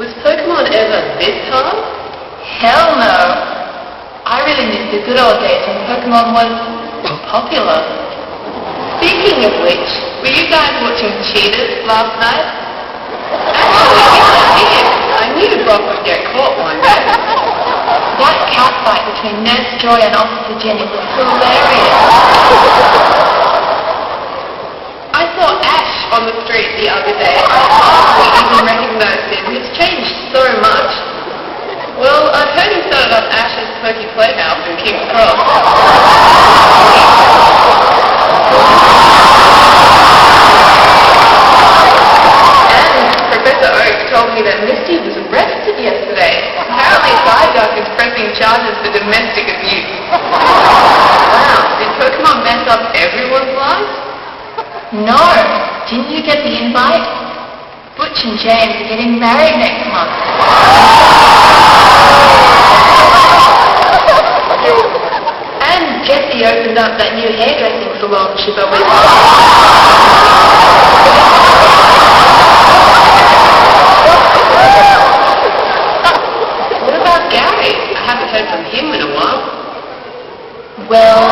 Was Pokemon ever this hard? Hell no. I really miss the good old days when Pokemon was popular. Speaking of which, were you guys watching Cheaters last night? Actually, yes, I knew Brock would get caught one day. That catfight between Nurse Joy and Officer Jenny was hilarious. I saw Ash on the street the other day. I hardly even recognized him. He's changed so much. Well, I've heard he started up Ash's Smoky Playhouse in King's Cross. Professor Oak told me that Misty was arrested yesterday. Apparently Psyduck is pressing charges for domestic abuse. Wow, did Pokemon mess up everyone's lives? No. Didn't you get the invite? Butch and James are getting married next month. And Jessie opened up that new hairdressing salon she's always What about Gary? I haven't heard from him in a while. Well,